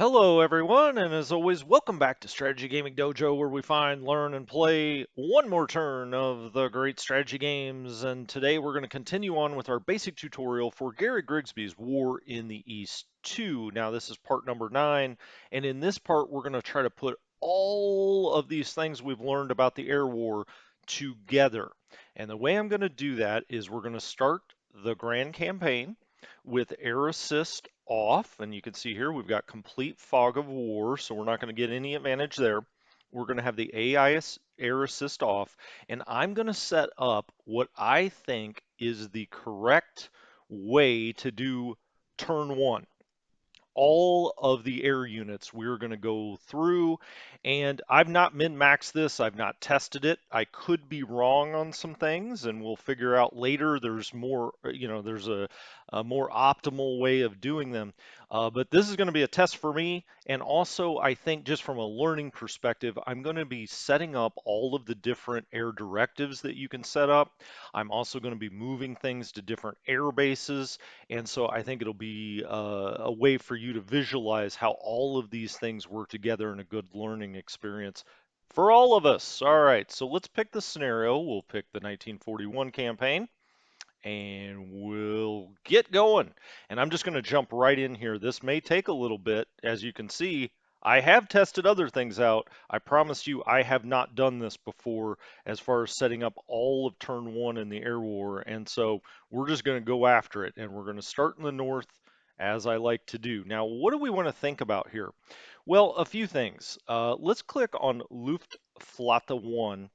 Hello, everyone, and as always, welcome back to Strategy Gaming Dojo, where we find, learn, and play one more turn of the great strategy games. And today we're going to continue on with our basic tutorial for Gary Grigsby's War in the East 2. Now, this is part number 9, and in this part, we're going to try to put all of these things we've learned about the air war together. And the way I'm going to do that is we're going to start the grand campaign with air assist off, and you can see here we've got complete fog of war, so we're not going to get any advantage there. We're going to have the AI air assist off, and I'm going to set up what I think is the correct way to do turn one. All of the air units we're going to go through, and I've not min-maxed this. I've not tested it. I could be wrong on some things, and we'll figure out later. There's more, there's a more optimal way of doing them. But this is going to be a test for me, and also I think just from a learning perspective, I'm going to be setting up all of the different air directives that you can set up. I'm also going to be moving things to different air bases. And so I think it'll be a way for you to visualize how all of these things work together in a good learning experience for all of us. All right, so let's pick the scenario. We'll pick the 1941 campaign and we'll get going. And I'm just going to jump right in here. This may take a little bit. As you can see, I have tested other things out. I promise you, I have not done this before as far as setting up all of turn one in the air war. And so we're just going to go after it. And we're going to start in the north as I like to do. Now, what do we want to think about here? Well, a few things. Let's click on Luftflotte 1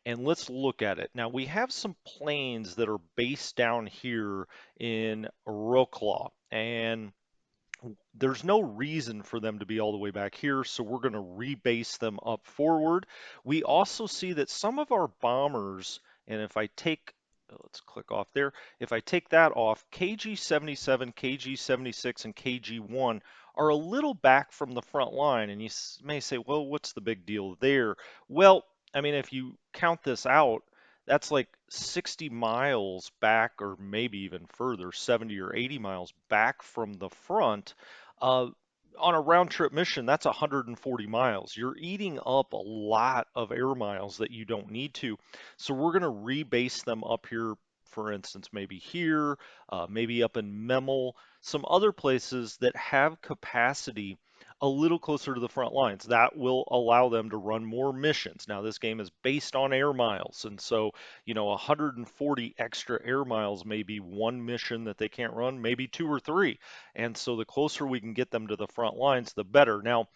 and let's look at it. Now we have some planes that are based down here in Wroclaw, and there's no reason for them to be all the way back here, so we're going to rebase them up forward. We also see that some of our bombers, and if I take, let's click off there, if I take that off, KG-77, KG-76, and KG-1 are a little back from the front line, and you may say, well, what's the big deal there? Well, I mean, if you count this out, that's like 60 miles back, or maybe even further, 70 or 80 miles back from the front. Uh, on a round trip mission, that's 140 miles. You're eating up a lot of air miles that you don't need to. So we're going to rebase them up here, for instance, maybe here, maybe up in Memel, some other places that have capacity a little closer to the front lines. That will allow them to run more missions. Now, this game is based on air miles, and so 140 extra air miles may be one mission that they can't run, maybe two or three. And so the closer we can get them to the front lines, the better. Now,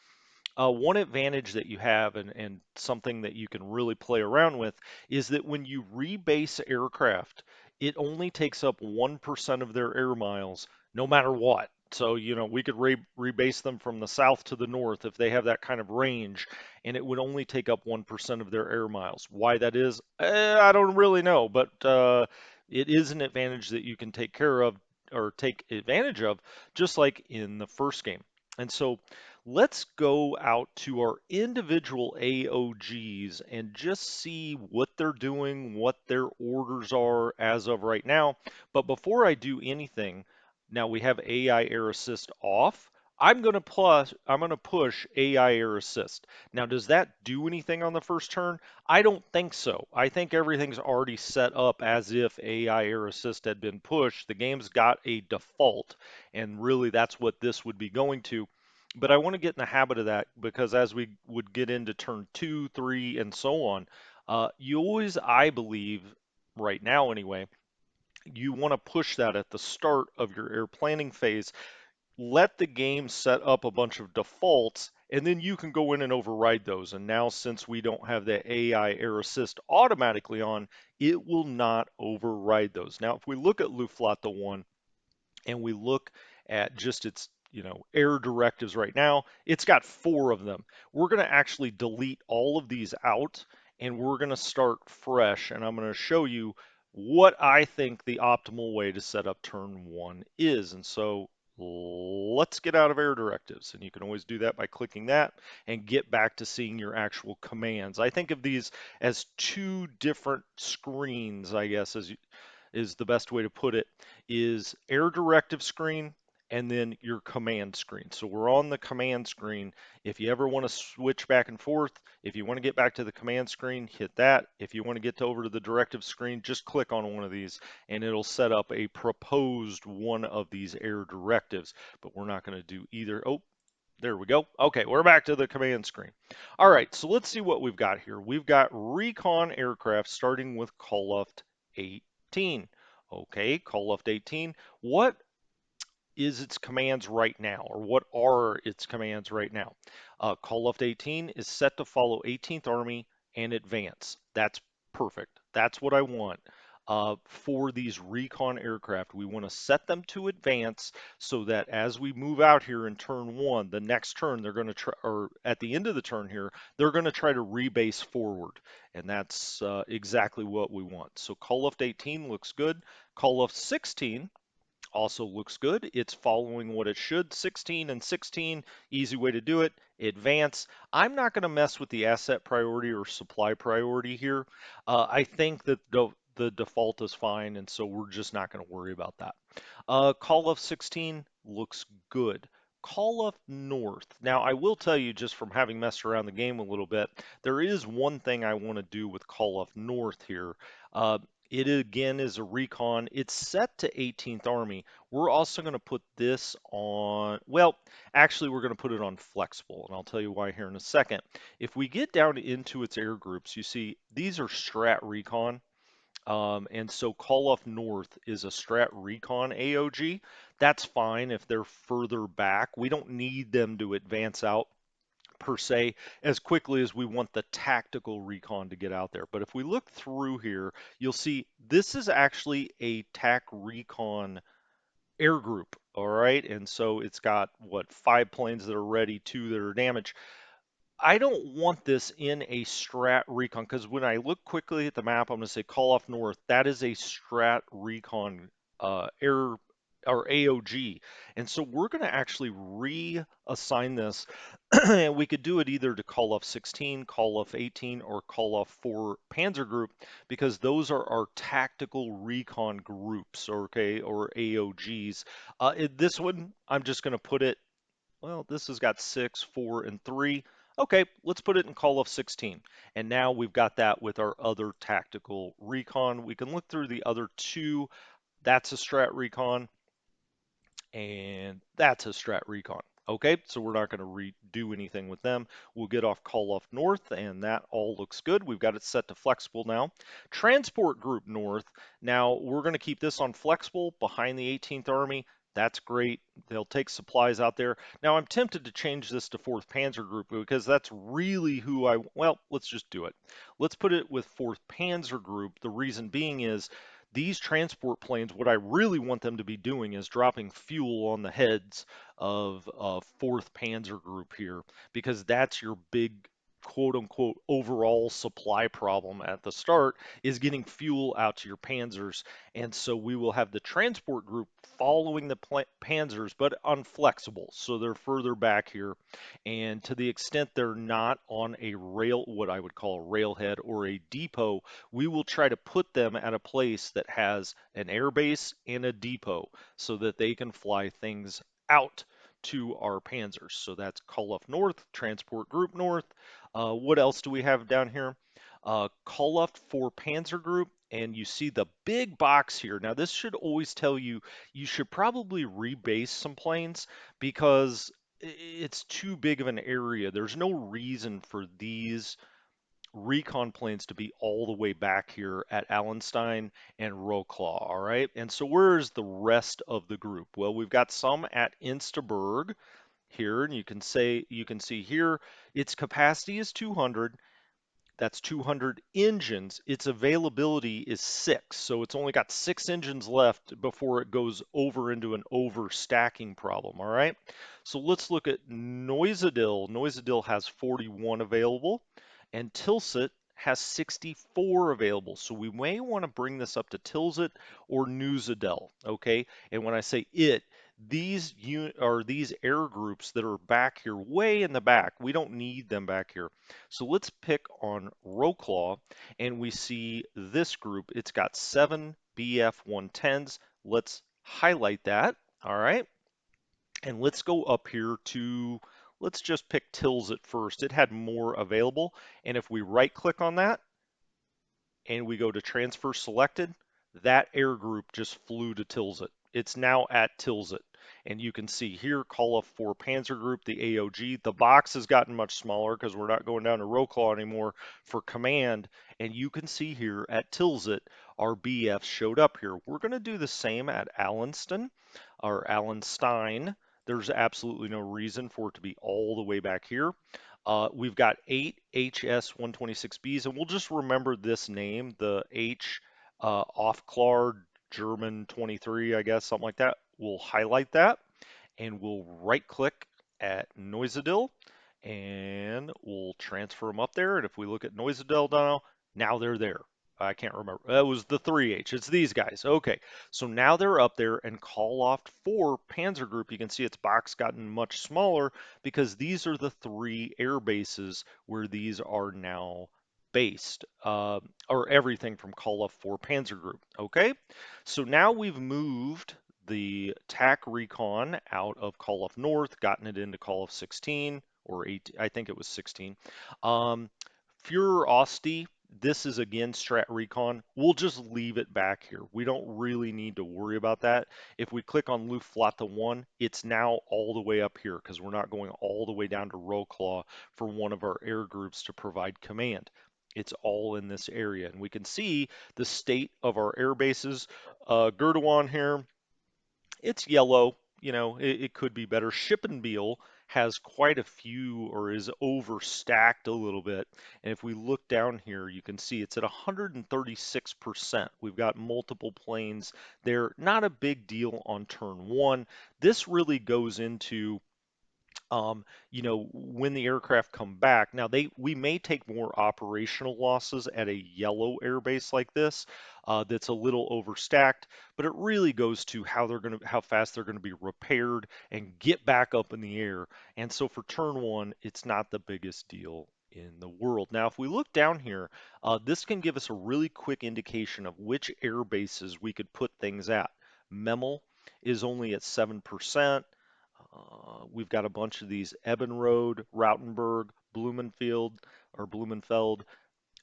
one advantage that you have, and something that you can really play around with, is that when you rebase aircraft, it only takes up 1% of their air miles, no matter what. So, we could rebase them from the south to the north if they have that kind of range, and it would only take up 1% of their air miles. Why that is, I don't really know, but it is an advantage that you can take care of or take advantage of, just like in the first game. And so let's go out to our individual AOGs and just see what they're doing, what their orders are as of right now. But before I do anything, now we have AI Air Assist off. I'm going to push AI Air Assist. Now, does that do anything on the first turn? I don't think so. I think everything's already set up as if AI Air Assist had been pushed. The game's got a default, and really that's what this would be going to. But I want to get in the habit of that because as we would get into turn two, three, and so on, you always, I believe, right now anyway, you want to push that at the start of your air planning phase. Let the game set up a bunch of defaults, and then you can go in and override those. And now, since we don't have the AI Air Assist automatically on, it will not override those. Now, if we look at Luftflotte 1, and we look at just its air directives right now, it's got 4 of them. We're going to actually delete all of these out, and we're going to start fresh, and I'm going to show you what I think the optimal way to set up turn 1 is. And so let's get out of air directives, and you can always do that by clicking that and get back to seeing your actual commands. I think of these as 2 different screens, I guess, is the best way to put it, is air directive screen and then your command screen. So we're on the command screen. If you ever want to switch back and forth, if you want to get back to the command screen, hit that. If you want to get over to the directive screen, just click on one of these and it'll set up a proposed one of these air directives. But we're not going to do either. Oh, there we go. Okay, we're back to the command screen. All right, so let's see what we've got here. We've got recon aircraft starting with call left 18. Okay, call left 18. What is its commands right now, or what are its commands right now? Call left 18 is set to follow 18th Army and advance. That's perfect. That's what I want. For these recon aircraft, we want to set them to advance so that as we move out here in turn one, the next turn they're going to try, or at the end of the turn here, they're going to try to rebase forward, and that's exactly what we want. So call left 18 looks good. Call left 16 also looks good. It's following what it should. 16 and 16, easy way to do it. Advance. I'm not going to mess with the asset priority or supply priority here. I think that the default is fine, and so we're just not going to worry about that. Call of 16 looks good. Call of North. Now, I will tell you, just from having messed around the game a little bit, there is one thing I want to do with Call of North here. Uh, it again is a recon. It's set to 18th Army. We're also going to put this on, well, actually, we're going to put it on flexible, and I'll tell you why here in a second. If we get down into its air groups, you see these are strat recon. And so Call Off North is a Strat Recon AOG. That's fine if they're further back. We don't need them to advance out per se as quickly as we want the tactical recon to get out there. But if we look through here, you'll see this is actually a TAC recon air group. All right. And so it's got what, 5 planes that are ready, 2 that are damaged. I don't want this in a strat recon because when I look quickly at the map, I'm going to say call off north. That is a strat recon air or AOG. And so we're going to actually reassign this. And we could do it either to call off 16, call off 18, or call off 4 Panzer Group because those are our tactical recon groups, okay, or AOGs. This one, I'm just going to put it, well, this has got 6, 4, and 3. Okay, let's put it in call of 16. And now we've got that with our other tactical recon. We can look through the other 2. That's a strat recon, and that's a strat recon. Okay, so we're not going to redo anything with them. We'll get off call off north, and that all looks good. We've got it set to flexible now. Transport group north. Now we're going to keep this on flexible behind the 18th Army. That's great. They'll take supplies out there. Now I'm tempted to change this to 4th Panzer Group because that's really who well, let's just do it. Let's put it with 4th Panzer Group. The reason being is these transport planes, what I really want them to be doing is dropping fuel on the heads of 4th Panzer Group here, because that's your big quote unquote overall supply problem at the start is getting fuel out to your panzers. And so we will have the transport group following the panzers, but unflexible. So they're further back here. And to the extent they're not on a rail, what I would call a railhead or a depot, we will try to put them at a place that has an airbase and a depot so that they can fly things out to our panzers. So that's Call Off North, Transport Group North. What else do we have down here? Call Off for Panzer Group, and you see the big box here. Now this should always tell you you should probably rebase some planes because it's too big of an area. There's no reason for these recon planes to be all the way back here at Allenstein and Roclaw, all right? And so where's the rest of the group? Well, we've got some at Insterburg here, and you can see here its capacity is 200. That's 200 engines. Its availability is 6, so it's only got 6 engines left before it goes over into an overstacking problem, all right? So let's look at Neusiedl. Neusiedl has 41 available, and Tilsit has 64 available. So we may want to bring this up to Tilsit or Neusiedl, okay? And when I say it, these these air groups that are back here, way in the back, we don't need them back here. So let's pick on Roclaw, and we see this group. It's got 7 BF-110s. Let's highlight that. All right. And let's go up here to, let's just pick Tilsit first. It had more available. And if we right click on that and we go to transfer selected, that air group just flew to Tilsit. It's now at Tilsit. And you can see here, call off 4 Panzer Group, the AOG. The box has gotten much smaller because we're not going down to Roclaw anymore for command. And you can see here at Tilsit, our BFs showed up here. We're going to do the same at Allenston or Allenstein. There's absolutely no reason for it to be all the way back here. We've got 8 HS-126Bs, and we'll just remember this name, the H Aufklar German 23, I guess, something like that. We'll highlight that, and we'll right-click at Neusiedl, and we'll transfer them up there. And if we look at Neusiedl now they're there. I can't remember. That was the 3H. It's these guys. Okay, so now they're up there, and call off 4 Panzer Group. You can see its box gotten much smaller because these are the 3 air bases where these are now based, or everything from call off 4 Panzer Group. Okay, so now we've moved the TAC Recon out of Call of North, gotten it into Call of 16 or 18, I think it was 16. Um, Führer Osti, this is again Strat Recon. We'll just leave it back here. We don't really need to worry about that. If we click on Luftflotte 1, it's now all the way up here because we're not going all the way down to Roclaw for one of our air groups to provide command. It's all in this area, and we can see the state of our air bases. Gurdawan here, it's yellow. You know, it could be better. Shippenbiel has quite a few, or is overstacked a little bit. And if we look down here, you can see it's at 136%. We've got multiple planes there. Not a big deal on turn 1. This really goes into you know, when the aircraft come back. Now we may take more operational losses at a yellow airbase like this, that's a little overstacked, but it really goes to how fast they're gonna be repaired and get back up in the air. And so for turn 1, it's not the biggest deal in the world. Now, if we look down here, this can give us a really quick indication of which air bases we could put things at. Memel is only at 7%. We've got a bunch of these Ebenrode, Rautenberg, Blumenfeld.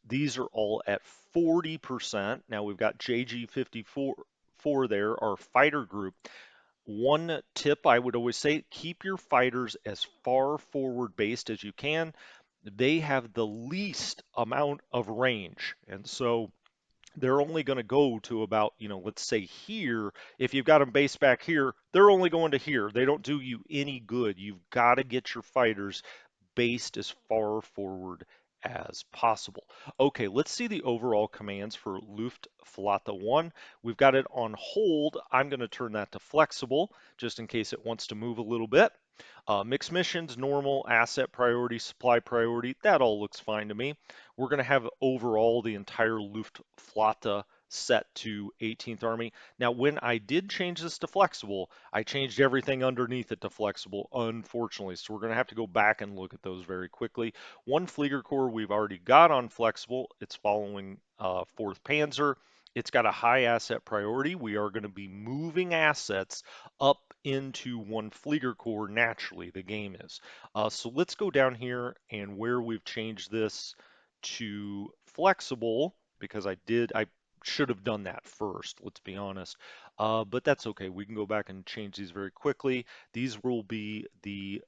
These are all at 40%. Now we've got JG54 there, our fighter group. One tip I would always say, keep your fighters as far forward based as you can. They have the least amount of range. And so they're only going to go to about, you know, let's say here. If you've got them based back here, they're only going to here. They don't do you any good. You've got to get your fighters based as far forward as possible. Okay, let's see the overall commands for Luftflotte 1. We've got it on hold. I'm going to turn that to flexible just in case it wants to move a little bit. Mixed missions, normal, asset priority, supply priority, that all looks fine to me. We're going to have overall the entire Luftflotte set to 18th Army. Now, when I did change this to flexible, I changed everything underneath it to flexible, unfortunately. So we're going to have to go back and look at those very quickly. One Flieger Corps we've already got on flexible. It's following 4th Panzer. It's got a high asset priority. We are going to be moving assets up into one Flieger Corps naturally, the game is. So let's go down here, and where we've changed this to flexible, because I should have done that first, let's be honest. But that's okay. We can go back and change these very quickly. These will be the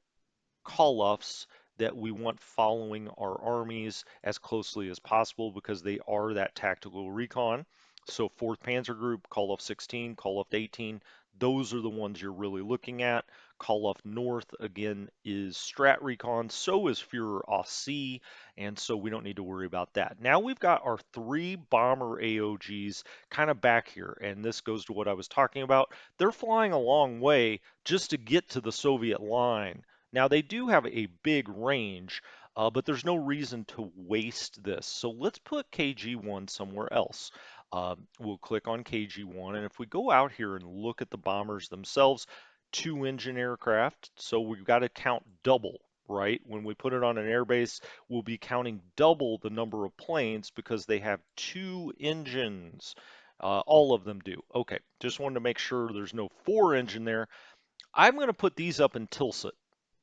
call-offs that we want following our armies as closely as possible because they are that tactical recon. So 4th Panzer Group, call off 16, call off 18, those are the ones you're really looking at. Call off North, again, is Strat Recon, so is Führer Aussie, and so we don't need to worry about that. Now we've got our 3 bomber AOGs kind of back here, and this goes to what I was talking about. They're flying a long way just to get to the Soviet line. Now they do have a big range, but there's no reason to waste this. So let's put KG1 somewhere else. We'll click on KG1, and if we go out here and look at the bombers themselves, 2-engine aircraft, so we've got to count double, right? When we put it on an airbase, we'll be counting double the number of planes because they have 2 engines. All of them do. Okay, just wanted to make sure there's no 4-engine there. I'm going to put these up in Tilsit.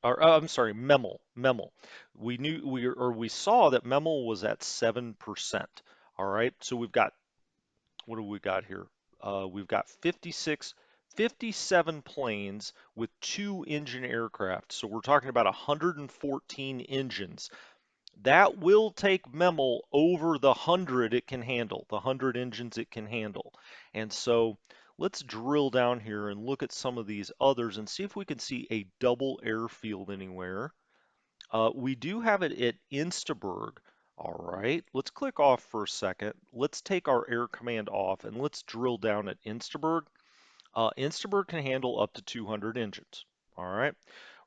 Or I'm sorry, Memel. Memel. We saw that Memel was at 7%. All right. So we've got, what do we got here? We've got 57 planes with 2 engine aircraft. So we're talking about 114 engines. That will take Memel over the 100 it can handle, the 100 engines it can handle. And so let's drill down here and look at some of these others and see if we can see a double airfield anywhere. We do have it at Instaberg. All right, let's click off for a second. Let's take our air command off and let's drill down at Instaberg. Instaberg can handle up to 200 engines. All right.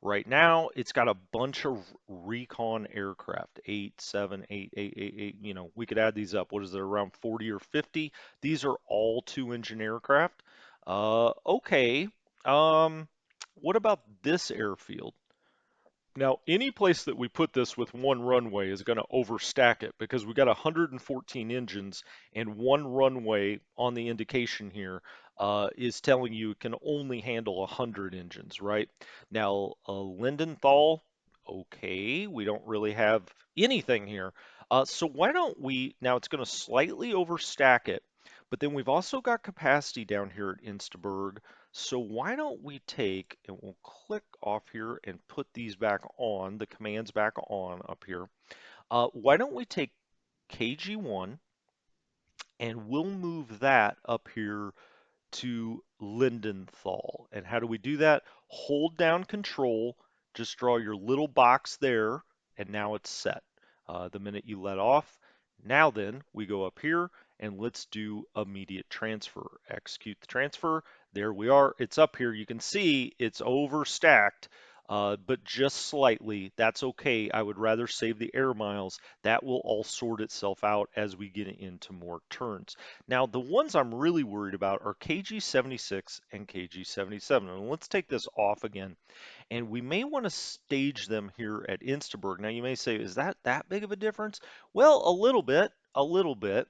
Right now, it's got a bunch of Recon aircraft, 8, 7, 8, 8, 8, 8. We could add these up. What is it, around 40 or 50? These are all 2 engine aircraft. Okay. Um, what about this airfield? Now, any place that we put this with 1 runway is going to overstack it because we got 114 engines and 1 runway on the indication here is telling you it can only handle 100 engines, right? Now, Lindenthal, okay, we don't really have anything here. So why don't we, now it's going to slightly overstack it, but then we've also got capacity down here at Instaberg. So why don't we take, and we'll click off here and put these back on, the commands back on up here. Why don't we take KG1 and we'll move that up here to Lindenthal. And how do we do that? Hold down Control, just draw your little box there, and now it's set. The minute you let off, now then we go up here and let's do immediate transfer. Execute the transfer. There we are. It's up here. You can see it's overstacked, but just slightly. That's okay. I would rather save the air miles. That will all sort itself out as we get into more turns. Now, the ones I'm really worried about are KG76 and KG77. And let's take this off again. And we may want to stage them here at Instaberg. Now, you may say, is that big of a difference? Well, a little bit, a little bit.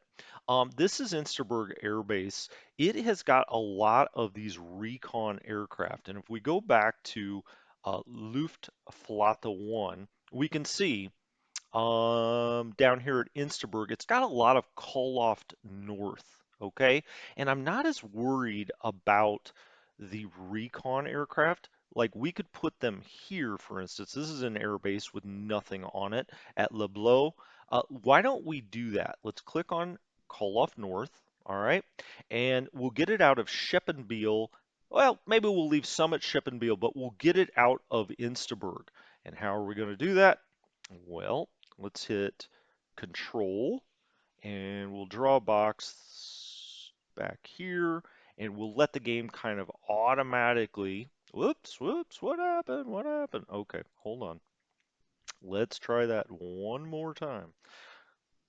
This is Instaberg Air Base. It has got a lot of these Recon aircraft. And if we go back to Luftflotte 1, we can see down here at Instaberg, it's got a lot of call-off north, okay? And I'm not as worried about the Recon aircraft. Like we could put them here, for instance. This is an airbase with nothing on it at Le Bleu. Why don't we do that? Let's click on call-off north, all right? And we'll get it out of Scheppenbiel. Well, maybe we'll leave some at Scheppenbiel, but we'll get it out of Instaberg. And how are we going to do that? Well, let's hit Control and we'll draw a box back here and we'll let the game kind of automatically, whoops, what happened? What happened? Okay, hold on. Let's try that one more time.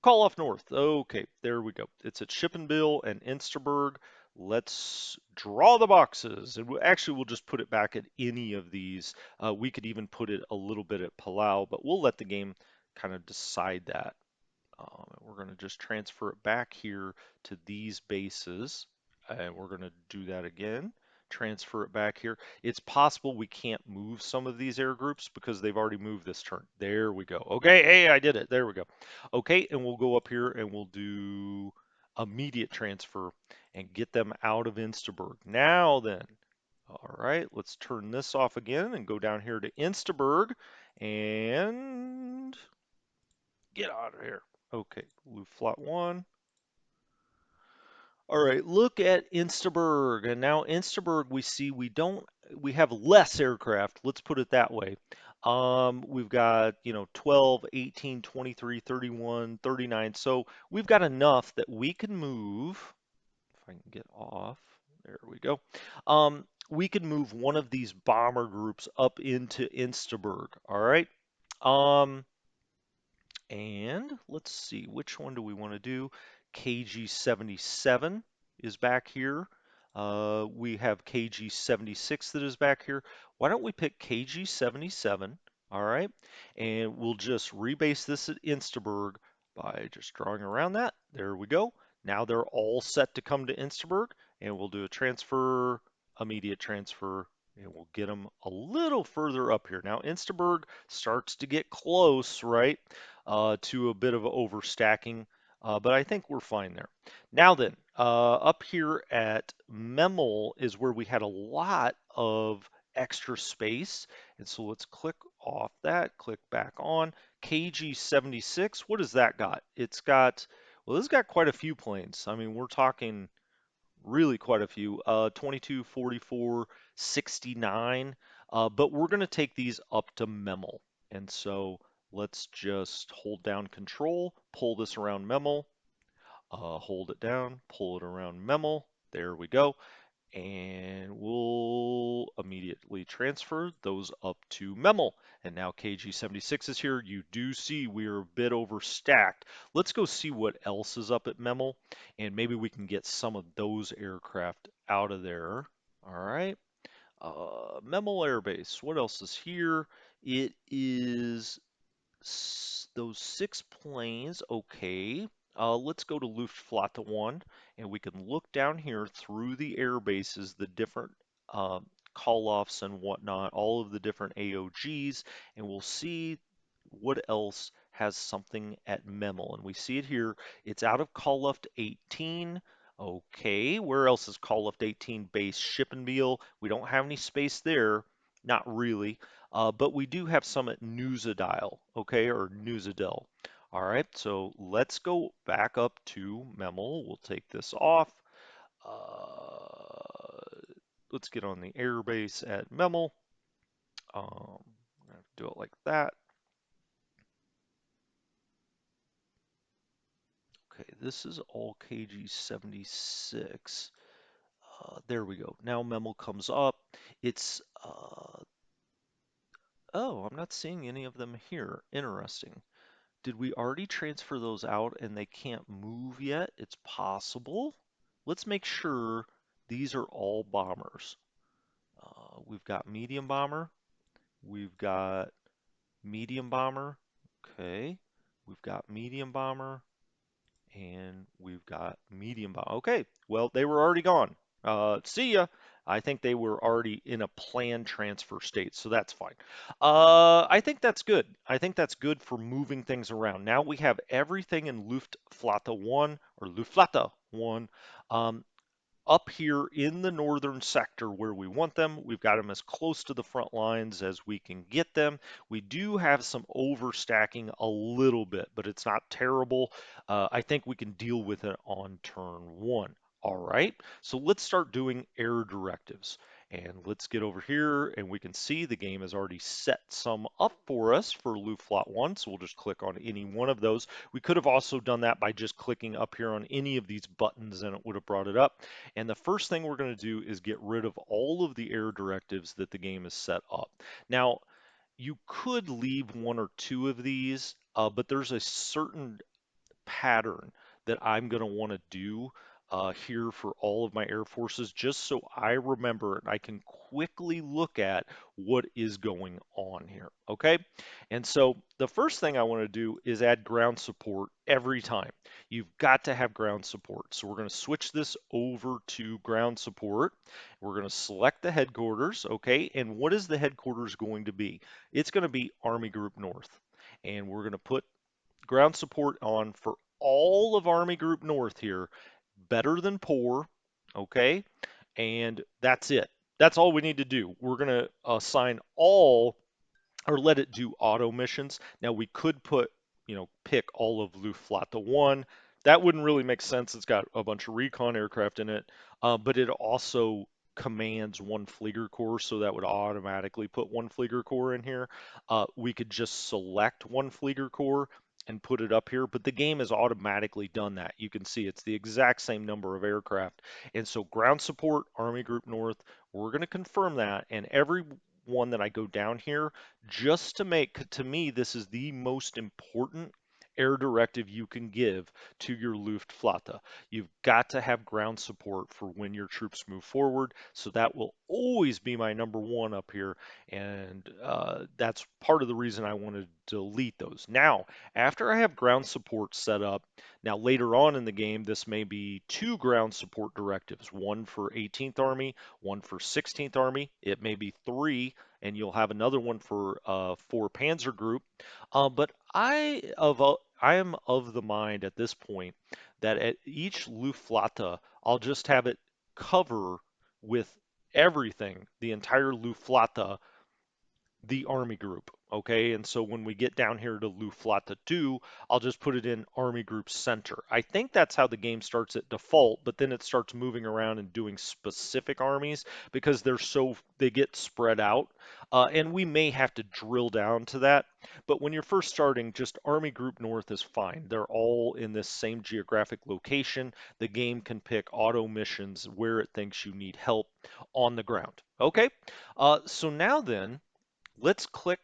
Call off north. Okay, there we go. It's at Schippenbill and Insterberg. Let's draw the boxes. And actually, we'll just put it back at any of these. We could even put it a little bit at Palau, but we'll let the game kind of decide that. We're going to just transfer it back here to these bases. And we're going to do that again. Transfer it back here. It's possible we can't move some of these air groups because they've already moved this turn. There we go. Okay, hey, I did it. There we go. Okay, and we'll go up here and we'll do immediate transfer and get them out of Instaberg. Now then, all right, let's turn this off again and go down here to Instaberg and get out of here. Okay, Luftflotte 1. All right, look at Instaberg. And now Instaberg, we have less aircraft. Let's put it that way. We've got, 12, 18, 23, 31, 39. So we've got enough that we can move, if I can get off, there we go. We can move one of these bomber groups up into Instaberg, all right? Um, and let's see, which one do we want to do? KG77 is back here. We have KG76 that is back here. Why don't we pick KG77, all right? And we'll just rebase this at Instaberg by just drawing around that. There we go. Now they're all set to come to Instaberg, and we'll do a transfer, immediate transfer. And we'll get them a little further up here. Now, Insterberg starts to get close, right, to a bit of overstacking, but I think we're fine there. Now then, up here at Memel is where we had a lot of extra space. And so let's click off that, click back on. KG76, what has that got? It's got, well, this has got quite a few planes. I mean, we're talking really quite a few, 22, 44, 69, but we're going to take these up to Memel. And so let's just hold down Control, pull this around Memel, hold it down, pull it around Memel. There we go. And we'll immediately transfer those up to Memel. And now KG76 is here. You do see we are a bit overstacked. Let's go see what else is up at Memel, and maybe we can get some of those aircraft out of there. All right. Memel Air Base. What else is here? It is those 6 planes, okay. Let's go to Luftflotte 1, and we can look down here through the air bases, the different uh, call-offs and whatnot, all of the different AOGs, and we'll see what else has something at Memel. And we see it here. It's out of Call-Luft 18. Okay, where else is Call-Luft 18 base? Shippenbiel. We don't have any space there. Not really. But we do have some at Newsadile, okay, or Newsadel. All right, so let's go back up to Memel. We'll take this off. Let's get on the airbase at Memel. I'm gonna do it like that. Okay, this is all KG76. There we go. Now Memel comes up. It's, oh, I'm not seeing any of them here. Interesting. Did we already transfer those out and they can't move yet? It's possible. Let's make sure these are all bombers. We've got medium bomber. We've got medium bomber. Okay. We've got medium bomber. And we've got medium bomb. Okay, well, they were already gone. See ya. I think they were already in a planned transfer state, so that's fine. I think that's good. I think that's good for moving things around. Now we have everything in Luftflotte 1 or Luftflotte 1 um, up here in the northern sector where we want them. We've got them as close to the front lines as we can get them. We do have some overstacking a little bit, but it's not terrible. I think we can deal with it on turn 1. All right, so let's start doing air directives. And let's get over here and we can see the game has already set some up for us for Luftflotte 1. So we'll just click on any one of those. We could have also done that by just clicking up here on any of these buttons and it would have brought it up. And the first thing we're going to do is get rid of all of the air directives that the game has set up. Now, you could leave one or two of these, but there's a certain pattern that I'm going to want to do here for all of my air forces, just so I remember and I can quickly look at what is going on here. Okay. And so the first thing I want to do is add ground support every time. You've got to have ground support. So we're going to switch this over to ground support. We're going to select the headquarters. Okay. And what is the headquarters going to be? It's going to be Army Group North. And we're going to put ground support on for all of Army Group North here, better than poor, okay? And that's it. That's all we need to do. We're going to assign all or let it do auto missions. Now we could put, pick all of Luftflotte 1. That wouldn't really make sense. It's got a bunch of recon aircraft in it, but it also commands one Flieger Corps, so that would automatically put one Flieger Corps in here. We could just select one Flieger Corps and put it up here, but the game has automatically done that. You can see it's the exact same number of aircraft. And so ground support, Army Group North, we're going to confirm that, and every one that I go down here, just to make, to me, this is the most important air directive you can give to your Luftflotte. You've got to have ground support for when your troops move forward, so that will always be my number one up here, and that's part of the reason I wanted to delete those. Now, after I have ground support set up, now later on in the game, this may be two ground support directives, one for 18th Army, one for 16th Army. It may be three, and you'll have another one for Panzer Group. I am of the mind at this point that at each Luftwaffe, I'll just have it cover with everything, the entire Luftwaffe, the Army group. Okay, and so when we get down here to Luftwaffe 2, I'll just put it in Army Group Center. I think that's how the game starts at default, but then it starts moving around and doing specific armies because they get spread out. And we may have to drill down to that. But when you're first starting, just Army Group North is fine. They're all in this same geographic location. The game can pick auto missions where it thinks you need help on the ground. Okay, so now then, let's click.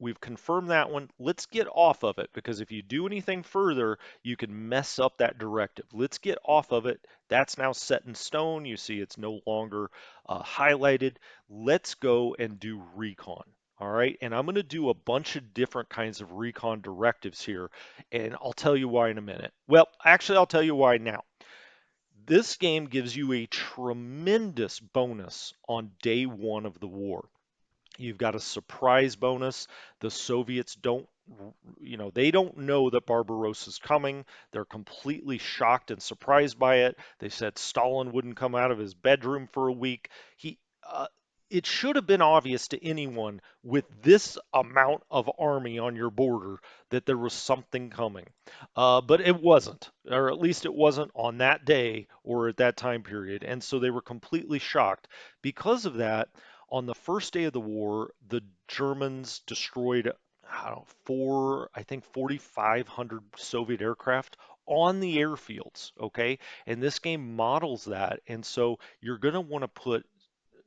We've confirmed that one. Let's get off of it because if you do anything further, you can mess up that directive. Let's get off of it. That's now set in stone. You see it's no longer highlighted. Let's go and do recon. All right, and I'm going to do a bunch of different kinds of recon directives here, and I'll tell you why in a minute. Well, actually, I'll tell you why now. This game gives you a tremendous bonus on day one of the war. You've got a surprise bonus. The Soviets they don't know that Barbarossa's coming. They're completely shocked and surprised by it. They said Stalin wouldn't come out of his bedroom for a week. It should have been obvious to anyone with this amount of army on your border that there was something coming. But it wasn't, or at least it wasn't on that day or at that time period. And so they were completely shocked. Because of that, on the first day of the war, the Germans destroyed, I don't know, I think 4,500 Soviet aircraft on the airfields. Okay. And this game models that. And so you're going to want to put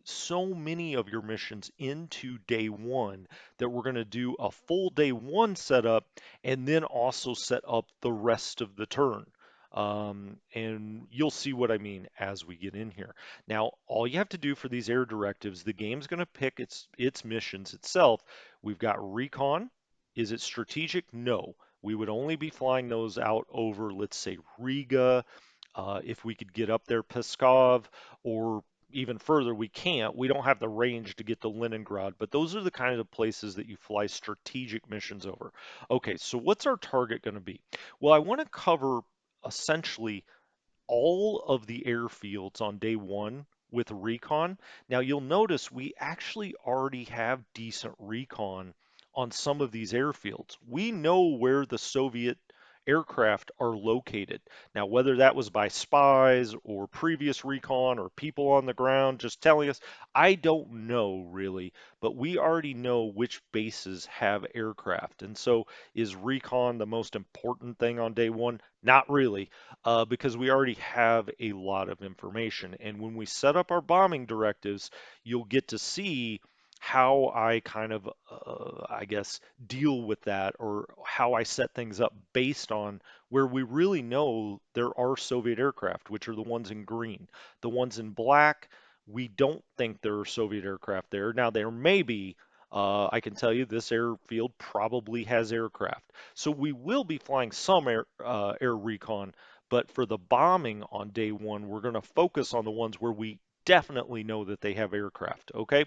so many of your missions into day one that we're going to do a full day one setup and then also set up the rest of the turn. And you'll see what I mean as we get in here. Now, all you have to do for these air directives, the game's going to pick its missions itself. We've got recon. Is it strategic? No. We would only be flying those out over, let's say, Riga. If we could get up there, Peskov, or even further, we can't. We don't have the range to get to Leningrad, but those are the kind of places that you fly strategic missions over. Okay, so what's our target going to be? Well, I want to cover essentially all of the airfields on day one with recon. Now you'll notice we actually already have decent recon on some of these airfields. We know where the Soviet aircraft are located. Now, whether that was by spies or previous recon or people on the ground just telling us, I don't know really, but we already know which bases have aircraft. And so, is recon the most important thing on day one? Not really, because we already have a lot of information. And when we set up our bombing directives, you'll get to see how I kind of, I guess, deal with that or how I set things up based on where we really know there are Soviet aircraft, which are the ones in green. The ones in black, we don't think there are Soviet aircraft there. Now, there may be. I can tell you this airfield probably has aircraft. So we will be flying some air recon, but for the bombing on day one, we're going to focus on the ones where we definitely know that they have aircraft. Okay.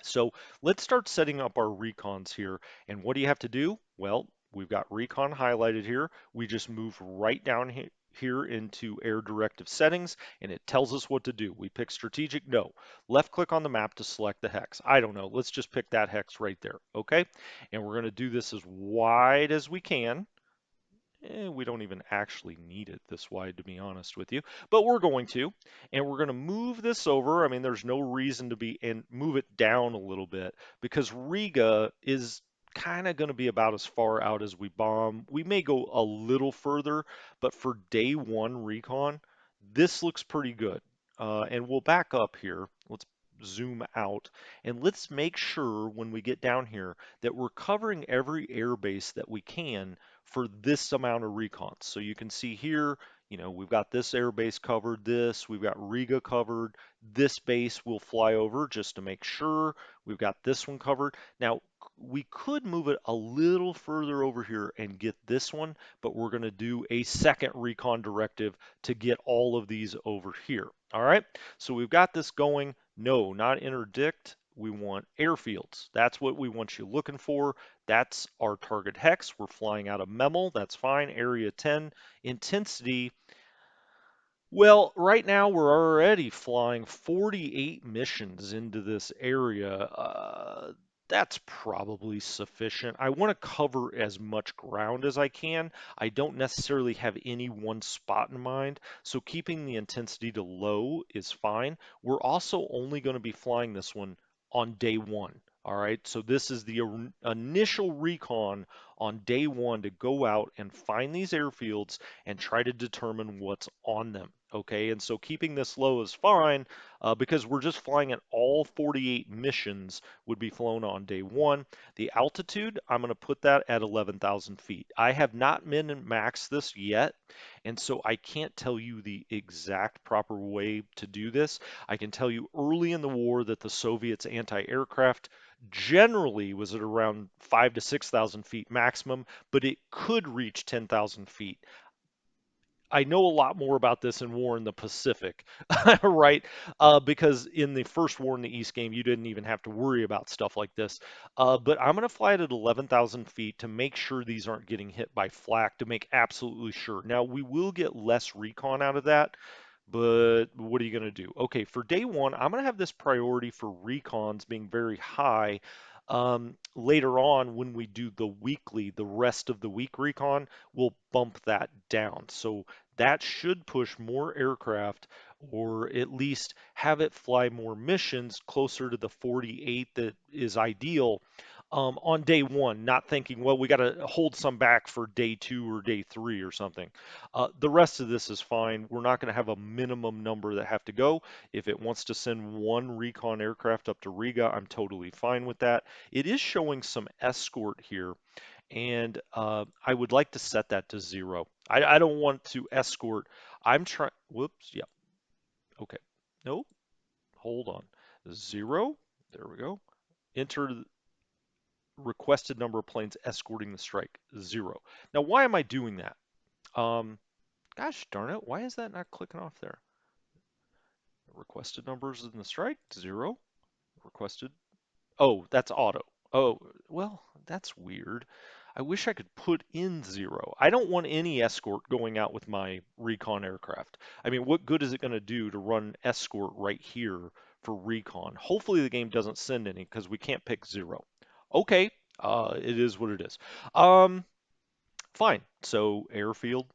So let's start setting up our recons here. And what do you have to do? Well, we've got recon highlighted here. We just move right down here into air directive settings and it tells us what to do. We pick strategic, no. Left click on the map to select the hex. I don't know, let's just pick that hex right there, okay? And we're gonna do this as wide as we can. We don't even actually need it this wide, to be honest with you, but we're going to, and we're going to move this over. I mean, there's no reason to be, and move it down a little bit because Riga is kind of going to be about as far out as we bomb. We may go a little further, but for day one recon, this looks pretty good. And we'll back up here. Let's zoom out and let's make sure when we get down here that we're covering every airbase that we can for this amount of recons. So you can see here, We've got this air base covered, we've got Riga covered, this base will fly over just to make sure. We've got this one covered. Now, we could move it a little further over here and get this one, but we're going to do a second recon directive to get all of these over here. All right, so we've got this going. No, not interdict. We want airfields. That's what we want you looking for. That's our target hex. We're flying out of Memel. That's fine. Area 10. Intensity. Well, right now we're already flying 48 missions into this area. That's probably sufficient. I want to cover as much ground as I can. I don't necessarily have any one spot in mind, so keeping the intensity to low is fine. We're also only going to be flying this one on day one. All right, so this is the initial recon on day one to go out and find these airfields and try to determine what's on them. Okay, and so keeping this low is fine because we're just flying at all 48 missions would be flown on day one. The altitude, I'm going to put that at 11,000 feet. I have not min and max this yet, and so I can't tell you the exact proper way to do this. I can tell you early in the war that the Soviets' anti-aircraft generally was at around 5 to 6,000 feet maximum, but it could reach 10,000 feet. I know a lot more about this in War in the Pacific, right? Because in the first War in the East game, you didn't even have to worry about stuff like this. But I'm going to fly it at 11,000 feet to make sure these aren't getting hit by flak, to make absolutely sure. Now, we will get less recon out of that, but what are you going to do? Okay, for day one, I'm going to have this priority for recons being very high. Later on, when we do the rest of the week recon, we'll bump that down. So that should push more aircraft or at least have it fly more missions closer to the 48 that is ideal on day one, not thinking, well, we got to hold some back for day two or day three or something. The rest of this is fine. We're not going to have a minimum number that have to go. If it wants to send one recon aircraft up to Riga, I'm totally fine with that. It is showing some escort here, and I would like to set that to 0. I don't want to escort. I'm trying, whoops, yeah, okay. Nope, hold on. 0, there we go. Enter requested number of planes escorting the strike, 0. Now, why am I doing that? Um, Gosh darn it, why is that not clicking off there? Requested numbers in the strike, 0. Requested, oh, that's auto. Oh, well, that's weird. I wish I could put in 0. I don't want any escort going out with my recon aircraft. I mean, what good is it going to do to run escort right here for recon? Hopefully the game doesn't send any because we can't pick 0. Okay, it is what it is. Um, Fine. So airfield,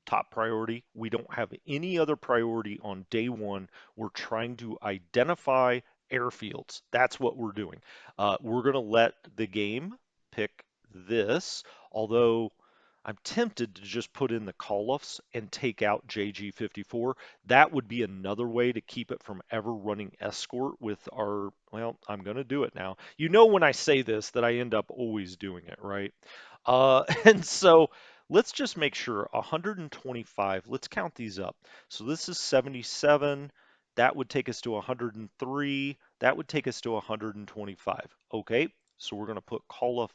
top priority. We don't have any other priority on day one. We're trying to identify airfields. That's what we're doing. We're going to let the game pick this, although I'm tempted to just put in the call-offs and take out JG54. That would be another way to keep it from ever running escort with our, well, I'm going to do it now. You know when I say this that I end up always doing it, right? And so let's just make sure 125, let's count these up. So this is 77, that would take us to 103, that would take us to 125. Okay, so we're going to put call off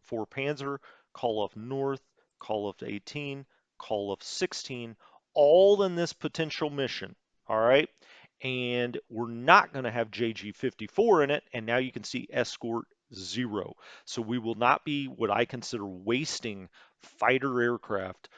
for Panzer, call off North, call off 18, call off 16, all in this potential mission. All right, and we're not going to have JG54 in it, and now you can see escort 0. So we will not be what I consider wasting fighter aircraft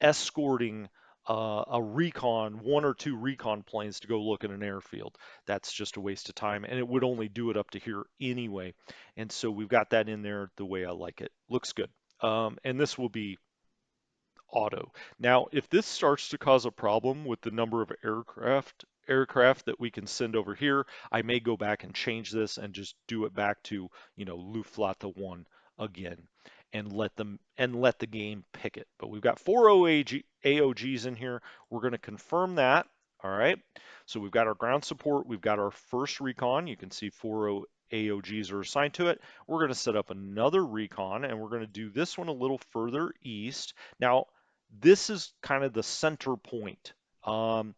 escorting a recon, 1 or 2 recon planes to go look at an airfield. That's just a waste of time, and it would only do it up to here anyway. And so we've got that in there the way I like it. Looks good. And this will be auto. Now, if this starts to cause a problem with the number of aircraft that we can send over here, I may go back and change this and just do it back to, Luftflotte 1 again and let the game pick it. But we've got 4 AOGs in here. We're going to confirm that. All right. So we've got our ground support. We've got our first recon. You can see 4 AOGs are assigned to it. We're going to set up another recon and we're going to do this one a little further east. Now, this is kind of the center point. Um,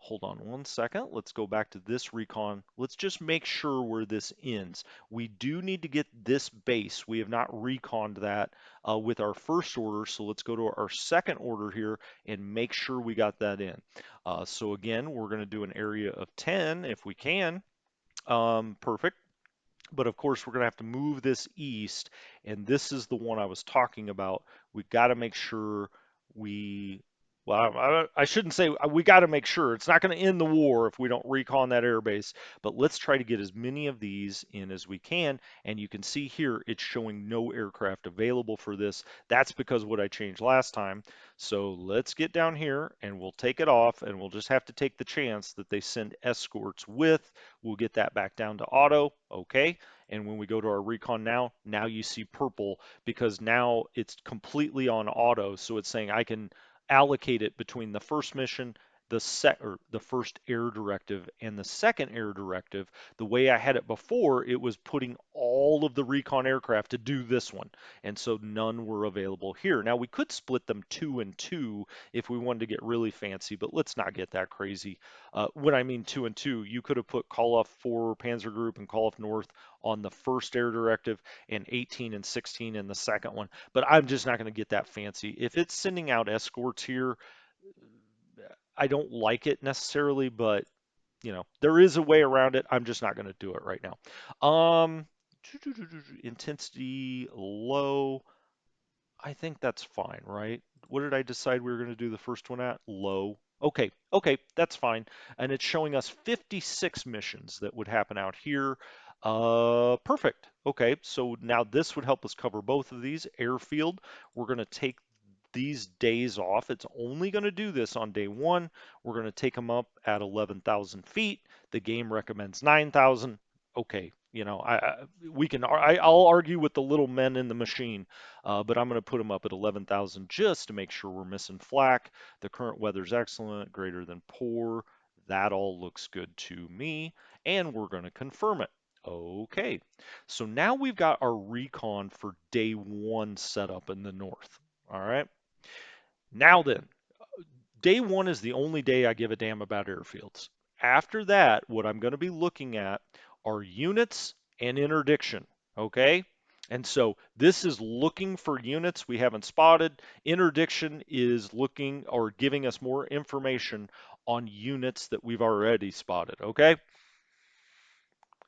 Hold on one second. Let's go back to this recon. Let's just make sure where this ends. We do need to get this base. We have not reconned that with our first order. So let's go to our second order here and make sure we got that in. So again, we're going to do an area of 10 if we can. Perfect. But of course, we're going to have to move this east, and this is the one I was talking about. We got to make sure we, well, I shouldn't say we got to make sure. It's not going to end the war if we don't recon that airbase, but let's try to get as many of these in as we can. And you can see here, it's showing no aircraft available for this. That's because of what I changed last time. So let's get down here and we'll take it off, and we'll just have to take the chance that they send escorts with. We'll get that back down to auto. Okay. And when we go to our recon now you see purple because now it's completely on auto. So it's saying I can allocate it between the first mission, the first air directive and the second air directive. The way I had it before, it was putting all of the recon aircraft to do this one. And so none were available here. Now we could split them 2 and 2 if we wanted to get really fancy, but let's not get that crazy. When I mean 2 and 2, you could have put call off 4 Panzer Group and call off North on the first air directive and 18 and 16 in the second one. But I'm just not going to get that fancy. If it's sending out escorts here, I don't like it necessarily, but there is a way around it. I'm just not going to do it right now. Intensity low. I think that's fine, right? What did I decide we were going to do the first one at? Low. Okay, that's fine. And it's showing us 56 missions that would happen out here. Perfect. Okay, so now this would help us cover both of these. Airfield, we're going to take these days off. It's only going to do this on day 1. We're going to take them up at 11,000 feet. The game recommends 9,000. Okay, we can. I'll argue with the little men in the machine, but I'm going to put them up at 11,000 just to make sure we're missing flak. The current weather's excellent, greater than poor. That all looks good to me, and we're going to confirm it. Okay, so now we've got our recon for day 1 set up in the north. All right. Now then, day 1 is the only day I give a damn about airfields. After that, what I'm going to be looking at are units and interdiction. Okay. And so this is looking for units we haven't spotted. Interdiction is looking or giving us more information on units that we've already spotted. Okay.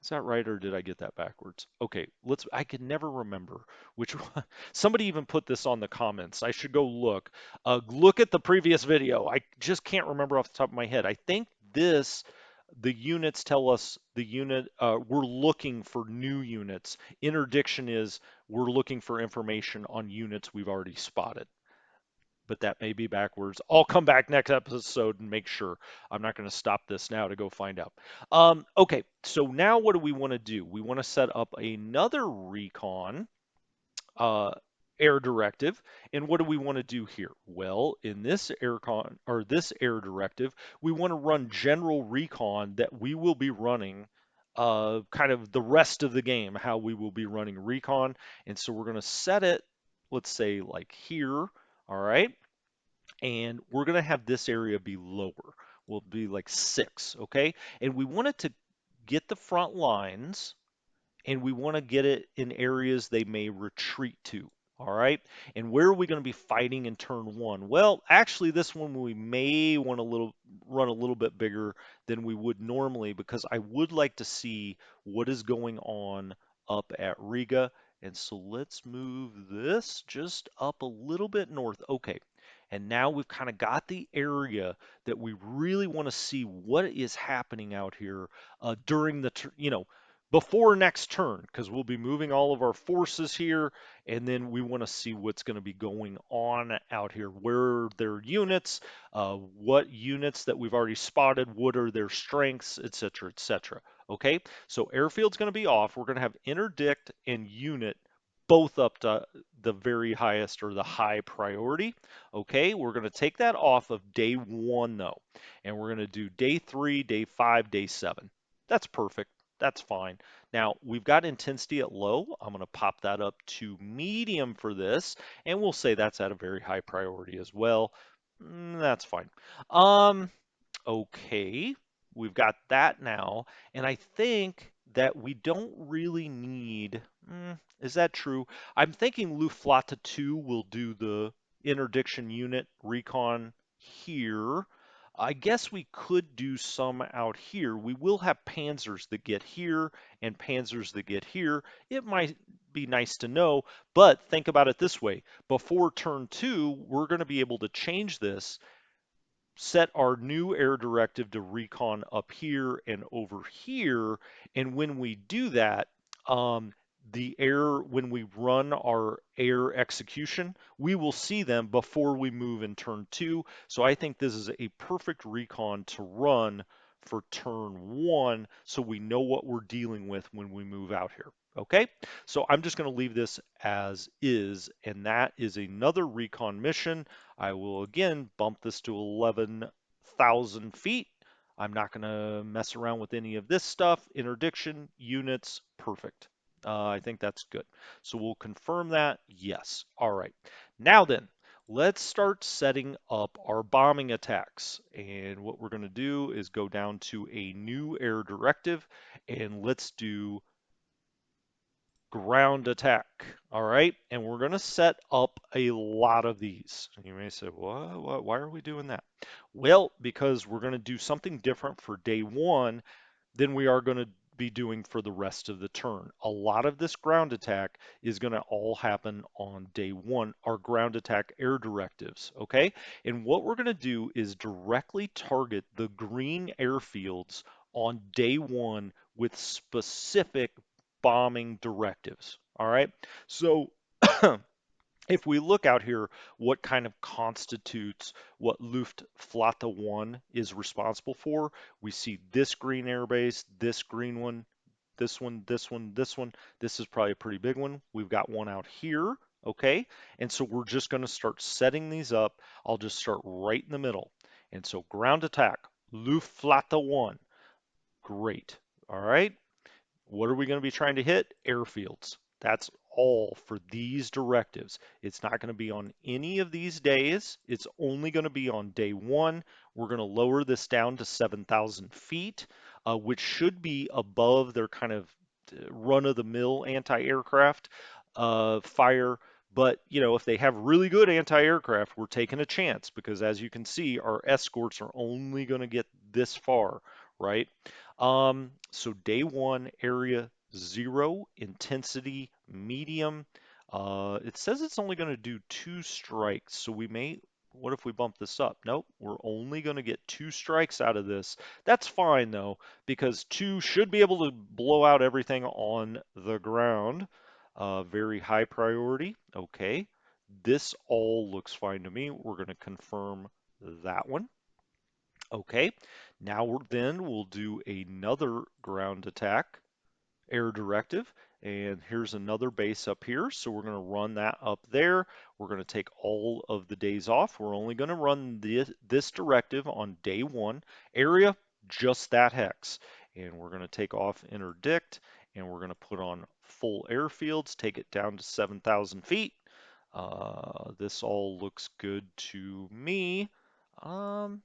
Is that right, or did I get that backwards? Okay, I can never remember which one. Somebody even put this on the comments. I should go look. Look at the previous video. I just can't remember off the top of my head. I think the units tell us we're looking for new units. Interdiction is we're looking for information on units we've already spotted, but that may be backwards. I'll come back next episode and make sure. I'm not going to stop this now to go find out. Okay, so now what do we want to do? We want to set up another recon uh, air directive. And what do we want to do here? Well, in this this air directive, we want to run general recon that we will be running kind of the rest of the game, how we will be running recon. And so we're going to set it, let's say like here. All right. And we're going to have this area be lower. Will be like 6, okay? And we want it to get the front lines, and we want to get it in areas they may retreat to. All right. And where are we going to be fighting in turn 1? Well, actually, this one we may want to run a little bit bigger than we would normally because I would like to see what is going on up at Riga. And so let's move this just up a little bit north. Okay. And now we've kind of got the area that we really want to see what is happening out here during before next turn, because we'll be moving all of our forces here, and then we want to see what's going to be going on out here. Where are their units? What units that we've already spotted? What are their strengths, etc., etc. Okay, so airfield's going to be off. We're going to have interdict and unit both up to the very highest or the high priority. Okay, we're going to take that off of day 1 though, and we're going to do day 3, day 5, day 7. That's perfect. That's fine. Now, we've got intensity at low. I'm going to pop that up to medium for this, and we'll say that's at a very high priority as well. That's fine. Um, okay, we've got that now, and I think that we don't really need. Is that true? I'm thinking Luftflotte 2 will do the interdiction unit recon here. I guess we could do some out here. We will have panzers that get here and panzers that get here. It might be nice to know, but think about it this way. Before turn 2, we're going to be able to change this, set our new air directive to recon up here and over here. And when we do that, um, when we run our air execution, we will see them before we move in turn 2. So I think this is a perfect recon to run for turn 1 so we know what we're dealing with when we move out here. Okay, so I'm just going to leave this as is, and that is another recon mission. I will again bump this to 11,000 feet. I'm not going to mess around with any of this stuff. Interdiction, units, perfect. I think that's good. So we'll confirm that, yes. All right. Now then, let's start setting up our bombing attacks. And what we're going to do is go down to a new air directive, and let's do ground attack. All right, and we're going to set up a lot of these. You may say, what? Why are we doing that? Well, because we're going to do something different for day 1 than we are going to be doing for the rest of the turn. A lot of this ground attack is going to all happen on day 1, our ground attack air directives, okay? And what we're going to do is directly target the green airfields on day 1 with specific bombing directives, all right? So if we look out here, what kind of constitutes what Luftflotte 1 is responsible for, we see this green airbase, this green one, this one, this one, this one. This is probably a pretty big one. We've got one out here, okay? And so we're just going to start setting these up. I'll just start right in the middle. And so ground attack, Luftflotte 1, great, all right? What are we going to be trying to hit? Airfields. That's all for these directives. It's not going to be on any of these days. It's only going to be on day 1. We're going to lower this down to 7,000 feet, which should be above their kind of run-of-the-mill anti-aircraft fire. But, if they have really good anti-aircraft, we're taking a chance because as you can see, our escorts are only going to get this far, right? So day 1, area 0, intensity medium. It says it's only going to do 2 strikes, so what if we bump this up? Nope, we're only going to get 2 strikes out of this. That's fine though, because 2 should be able to blow out everything on the ground. Very high priority. Okay, this all looks fine to me. We're going to confirm that one. Okay, now we'll do another ground attack air directive, and here's another base up here. So we're going to run that up there. We're going to take all of the days off. We're only going to run this directive on day 1, area just that hex. And we're going to take off interdict, and we're going to put on full airfields, take it down to 7,000 feet. This all looks good to me. Um,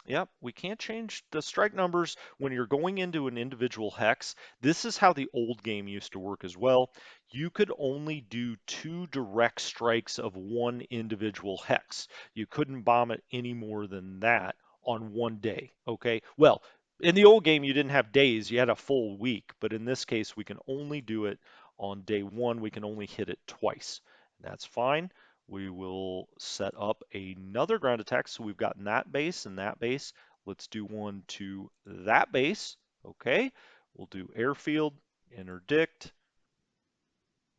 Yep, we can't change the strike numbers when you're going into an individual hex. This is how the old game used to work as well. You could only do 2 direct strikes of one individual hex. You couldn't bomb it any more than that on one day, okay? Well, in the old game, you didn't have days, you had a full week, but in this case, we can only do it on day 1. We can only hit it twice. That's fine. We will set up another ground attack. So we've gotten that base and that base. Let's do one to that base. Okay, we'll do airfield, interdict.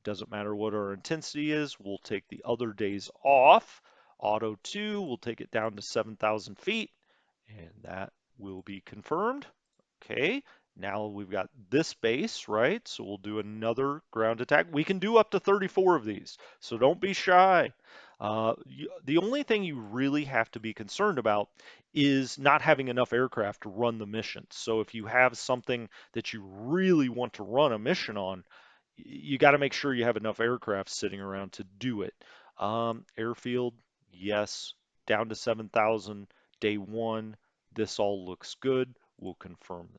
Doesn't matter what our intensity is. We'll take the other days off. Auto 2, we'll take it down to 7,000 feet. And that will be confirmed. Okay, now we've got this base, right? So we'll do another ground attack. We can do up to 34 of these, so don't be shy. The only thing you really have to be concerned about is not having enough aircraft to run the mission. So if you have something that you really want to run a mission on, you got to make sure you have enough aircraft sitting around to do it. Airfield, yes, down to 7,000, day one. This all looks good. We'll confirm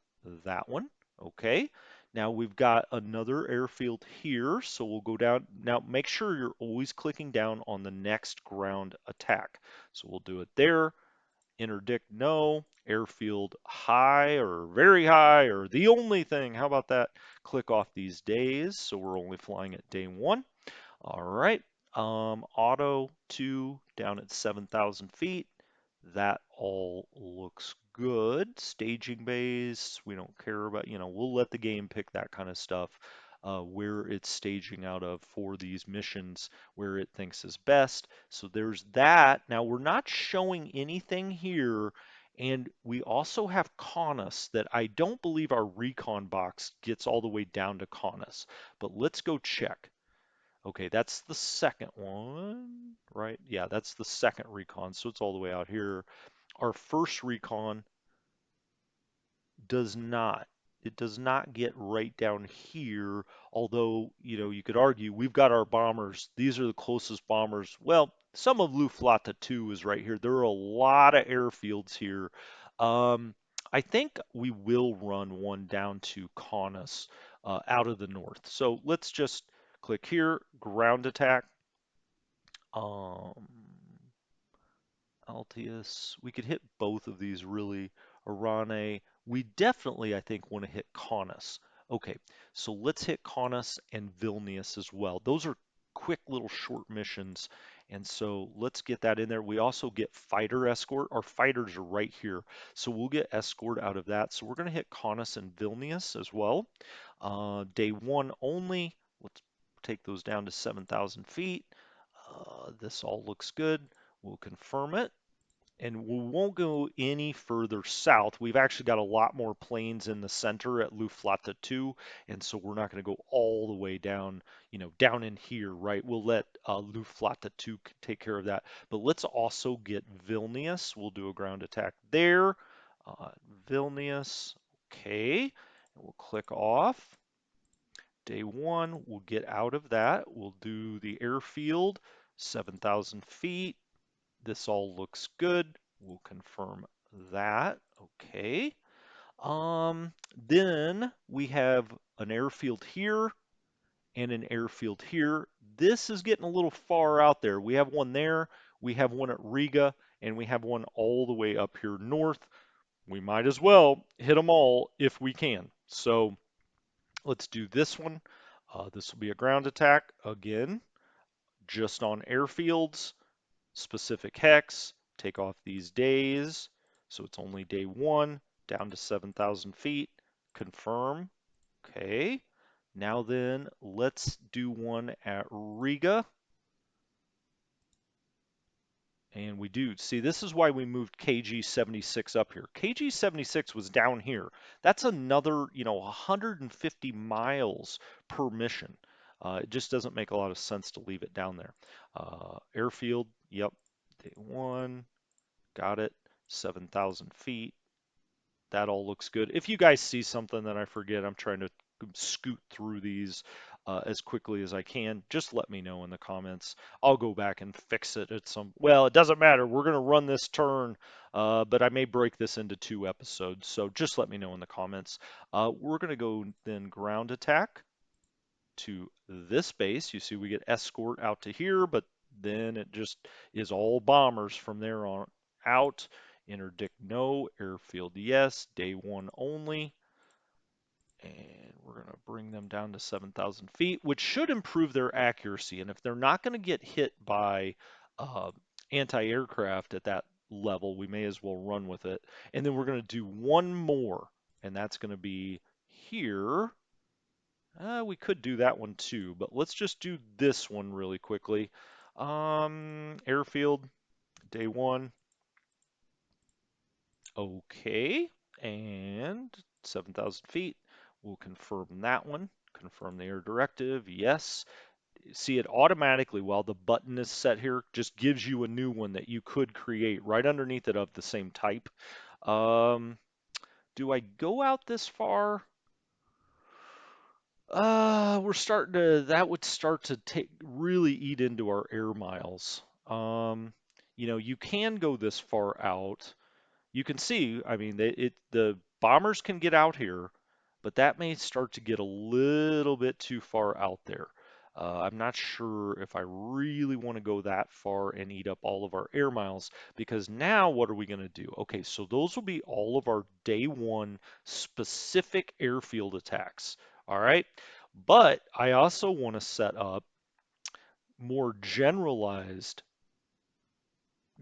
that one. Okay. Now we've got another airfield here, so we'll go down. Now make sure you're always clicking down on the next ground attack. So we'll do it there. Interdict, no. Airfield, high or very high or the only thing. How about that? Click off these days, so we're only flying at day one. All right. Auto 2 down at 7,000 feet. That all looks good. Staging base, we don't care about, we'll let the game pick that kind of stuff, where it's staging out of for these missions, where it thinks is best. So there's that. Now we're not showing anything here. And we also have Caunus that I don't believe our recon box gets all the way down to Caunus. But let's go check. Okay, that's the second one, right? Yeah, that's the second recon, so it's all the way out here. Our first recon does not. It does not get right down here, although, you could argue we've got our bombers. These are the closest bombers. Well, some of Luftwaffe 2 is right here. There are a lot of airfields here. Um, I think we will run one down to Kaunas out of the north. So let's just click here, ground attack. Um, Altius. We could hit both of these really. Arane. We definitely, I think, want to hit Kaunas. Okay, so let's hit Kaunas and Vilnius as well. Those are quick little short missions. And so let's get that in there. We also get fighter escort. Our fighters are right here. So we'll get escort out of that. So we're going to hit Kaunas and Vilnius as well. Day one only. Let's take those down to 7,000 feet. This all looks good. We'll confirm it. And we won't go any further south. We've actually got a lot more planes in the center at Luftwaffe 2, and so we're not going to go all the way down, down in here, right? We'll let Luftwaffe 2 take care of that. But let's also get Vilnius. We'll do a ground attack there. Uh, Vilnius, okay. We'll click off. Day one, we'll get out of that. We'll do the airfield, 7,000 feet. This all looks good. We'll confirm that. Okay. Then we have an airfield here and an airfield here. This is getting a little far out there. We have one there, we have one at Riga, and we have one all the way up here north. We might as well hit them all if we can. So let's do this one. This will be a ground attack again, just on airfields. Specific hex, take off these days. So it's only day one, down to 7,000 feet. Confirm. Okay. Now then, let's do one at Riga. And we do. See, this is why we moved KG-76 up here. KG-76 was down here. That's another, 150 miles per mission. It just doesn't make a lot of sense to leave it down there. Airfield, yep, day one. Got it. 7,000 feet. That all looks good. If you guys see something that I forget, I'm trying to scoot through these as quickly as I can. Just let me know in the comments. I'll go back and fix it at some. Well, it doesn't matter. We're going to run this turn, but I may break this into 2 episodes. So just let me know in the comments. We're going to go then ground attack to this base. You see we get escort out to here, but then it just is all bombers from there on out. Interdict no, airfield yes, day one only. And we're going to bring them down to 7,000 feet, which should improve their accuracy. And if they're not going to get hit by anti-aircraft at that level, we may as well run with it. And then we're going to do one more, and that's going to be here. We could do that one too, but let's just do this one really quickly. Airfield, day one. Okay, and 7,000 feet. We'll confirm that one. Confirm the air directive, yes. see it automatically while the button is set here, just gives you a new one that you could create right underneath it of the same type. Um, do I go out this far? That would start to take really eat into our air miles. You can go this far out. You can see, I mean, the bombers can get out here, but that may start to get a little bit too far out there. I'm not sure if I really want to go that far and eat up all of our air miles, because now what are we going to do? Okay, so those will be all of our day one specific airfield attacks. All right, but I also want to set up more generalized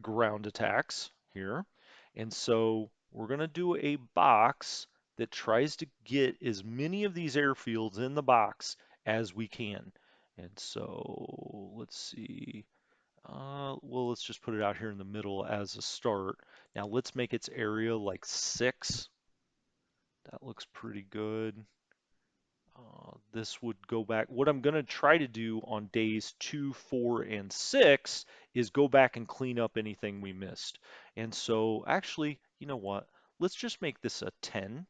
ground attacks here. And so we're going to do a box that tries to get as many of these airfields in the box as we can. And so let's see. Well, let's just put it out here in the middle as a start. Now let's make its area like 6. That looks pretty good. This would go back. What I'm going to try to do on days 2, 4, and 6 is go back and clean up anything we missed. And so actually, you know what? Let's just make this a 10,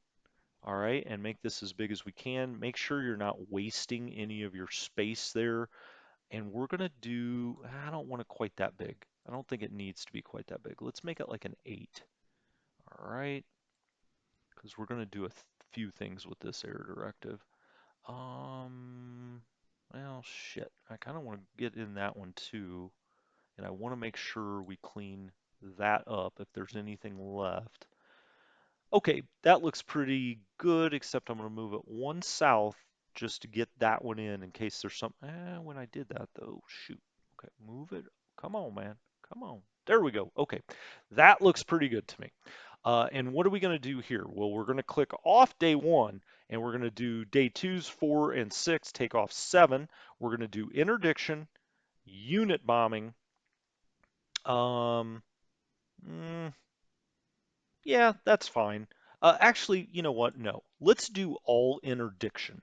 all right, and make this as big as we can. Make sure you're not wasting any of your space there. And we're going to do, I don't want it quite that big. I don't think it needs to be quite that big. Let's make it like an 8, all right, because we're going to do a few things with this air directive. Um, well, shit. I kind of want to get in that one too, and I want to make sure we clean that up if there's anything left. Okay, that looks pretty good, except I'm going to move it one south just to get that one in case there's some. When I did that though, shoot. Okay, move it. Come on, man. Come on. There we go. Okay, that looks pretty good to me. And what are we going to do here? Well, we're going to click off day 1, and we're going to do day 2s, 4, and 6, take off 7. We're going to do interdiction, unit bombing. Um, mm, yeah, that's fine. Actually, you know what? No. Let's do all interdiction.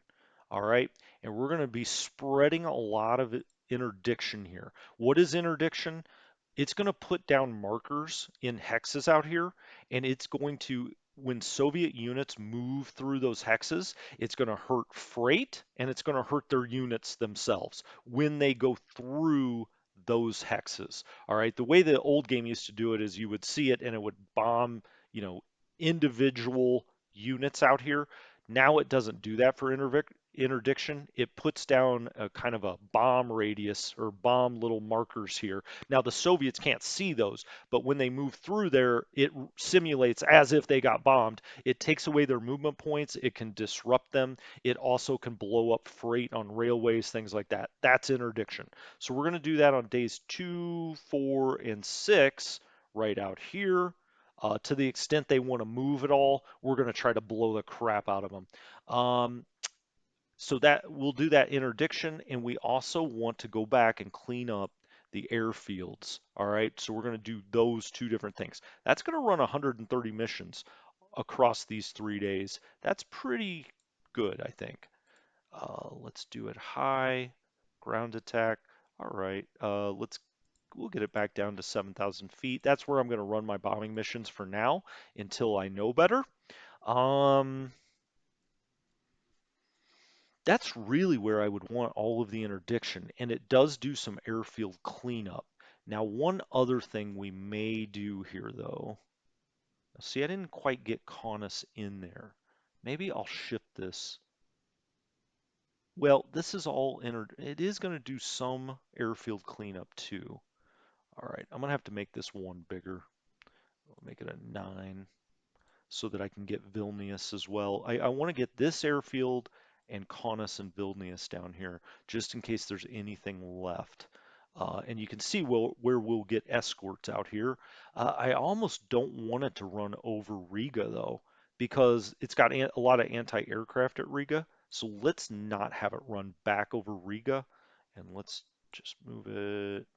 All right. And we're going to be spreading a lot of interdiction here. What is interdiction? It's going to put down markers in hexes out here, and it's going to, when Soviet units move through those hexes, it's going to hurt freight and it's going to hurt their units themselves when they go through those hexes. All right. The way the old game used to do it is you would see it and it would bomb, you know, individual units out here. Now it doesn't do that for interdiction. It puts down a kind of a bomb radius or bomb little markers here. Now the Soviets can't see those, but when they move through there, it simulates as if they got bombed. It takes away their movement points. It can disrupt them. It also can blow up freight on railways, things like that. That's interdiction. So we're going to do that on days 2, 4, and 6 right out here. To the extent they want to move at all, we're going to try to blow the crap out of them. So that we'll do that interdiction, and we also want to go back and clean up the airfields. All right, so we're going to do those 2 different things. That's going to run 130 missions across these 3 days. That's pretty good, I think. Let's do it high, ground attack. All right, we'll get it back down to 7,000 feet. That's where I'm going to run my bombing missions for now until I know better. Um, that's really where I would want all of the interdiction, and it does do some airfield cleanup. Now, one other thing we may do here, though. See, I didn't quite get Caunus in there. Maybe I'll shift this. Well, this is all it is going to do some airfield cleanup too. All right, I'm going to have to make this one bigger. I'll make it a 9 so that I can get Vilnius as well. I want to get this airfield and Caunus and Vilnius down here, just in case there's anything left. And you can see where we'll get escorts out here. I almost don't want it to run over Riga, though, because it's got a lot of anti-aircraft at Riga. So let's not have it run back over Riga, and let's just move it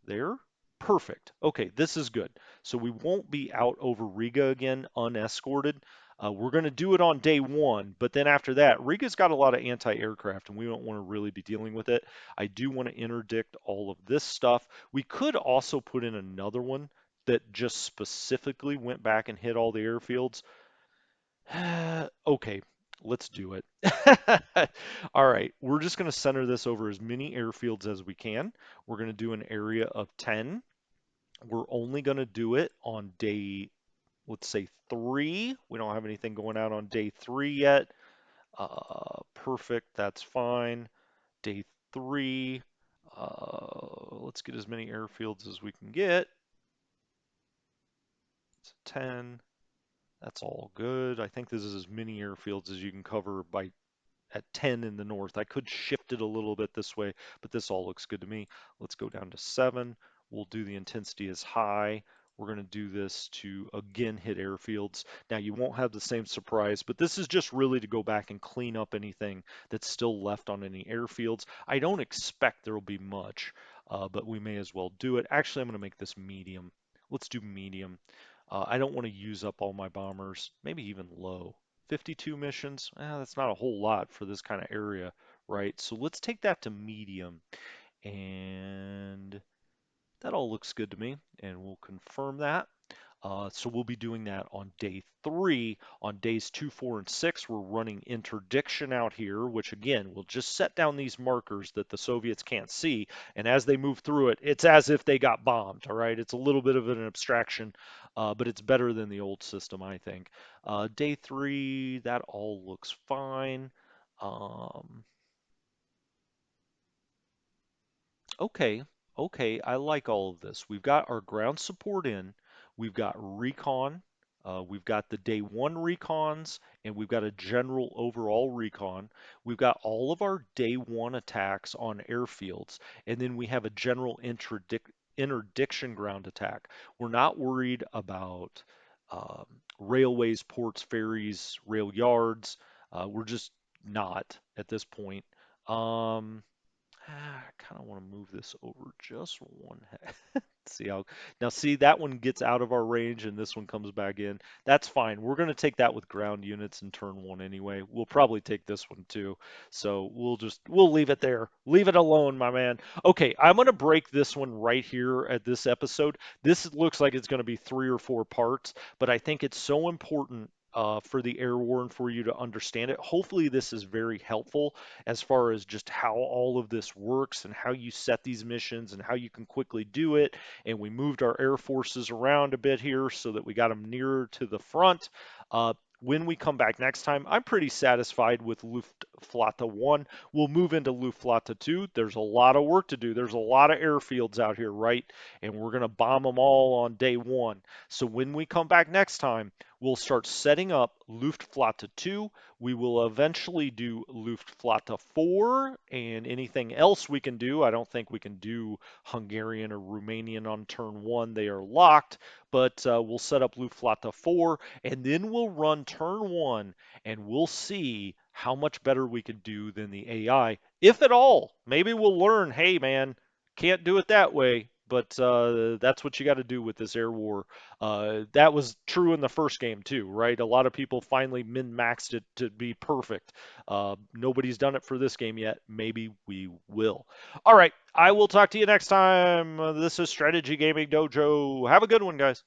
there. Perfect. Okay, this is good. So we won't be out over Riga again unescorted. We're going to do it on day one, but then after that, Riga's got a lot of anti-aircraft, and we don't want to really be dealing with it. I do want to interdict all of this stuff. We could also put in another one that just specifically went back and hit all the airfields. Okay, let's do it. All right, we're just going to center this over as many airfields as we can. We're going to do an area of 10. We're only going to do it on day, let's say 3. We don't have anything going out on day 3 yet. Perfect, that's fine. Day 3, let's get as many airfields as we can get. It's 10. That's all good. I think this is as many airfields as you can cover by at 10 in the north. I could shift it a little bit this way, but this all looks good to me. Let's go down to 7. We'll do the intensity as high. We're going to do this to again hit airfields. Now you won't have the same surprise, but this is just really to go back and clean up anything that's still left on any airfields. I don't expect there will be much, but we may as well do it. Actually, I'm going to make this medium. Let's do medium. I don't want to use up all my bombers, maybe even low. 52 missions, that's not a whole lot for this kind of area, right? So let's take that to medium, and that all looks good to me, and we'll confirm that. So we'll be doing that on day 3. On days 2, 4, and 6, we're running interdiction out here, which again, will just set down these markers that the Soviets can't see. And as they move through it, it's as if they got bombed, all right? It's a little bit of an abstraction, but it's better than the old system, I think. Day 3, that all looks fine. Um, Okay, okay, I like all of this. We've got our ground support in, we've got recon, we've got the day 1 recons, and we've got a general overall recon. We've got all of our day 1 attacks on airfields, and then we have a general interdiction ground attack. We're not worried about um, railways, ports, ferries, rail yards. We're just not at this point. Um, I kind of want to move this over just one head. See how now see that one gets out of our range and this one comes back in. That's fine. We're going to take that with ground units in turn 1 anyway. We'll probably take this one too. So we'll leave it there. Leave it alone, my man. Okay, I'm going to break this one right here at this episode. This looks like it's going to be 3 or 4 parts, but I think it's so important for the air war and for you to understand it. Hopefully this is very helpful as far as just how all of this works and how you set these missions and how you can quickly do it. And we moved our air forces around a bit here so that we got them nearer to the front. When we come back next time, I'm pretty satisfied with Luftflotte 1. We'll move into Luftflotte 2. There's a lot of work to do. There's a lot of airfields out here, right? And we're going to bomb them all on day 1. So when we come back next time, we'll start setting up Luftflotte 2. We will eventually do Luftflotte 4 and anything else we can do. I don't think we can do Hungarian or Romanian on turn 1. They are locked, but we'll set up Luftflotte 4 and then we'll run turn 1 and we'll see how much better we can do than the AI, if at all. Maybe we'll learn, hey man, can't do it that way, but that's what you got to do with this air war. That was true in the first game too, right? A lot of people finally min-maxed it to be perfect. Nobody's done it for this game yet. Maybe we will. All right, I will talk to you next time. This is Strategy Gaming Dojo. Have a good one, guys.